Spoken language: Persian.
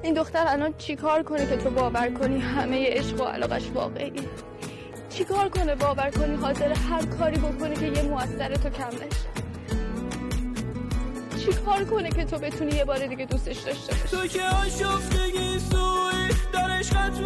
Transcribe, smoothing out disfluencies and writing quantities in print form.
این دختر الان چیکار کنه که تو باور کنی همه عشق و علاقش واقعیه؟ چیکار کنه باور کنی حاضر هر کاری بکنه که یه موثر تو کم نشه؟ چیکار کنه که تو بتونی یه بار دیگه دوستش داشته باشی؟ تو که آشفتگی سوی در عشقت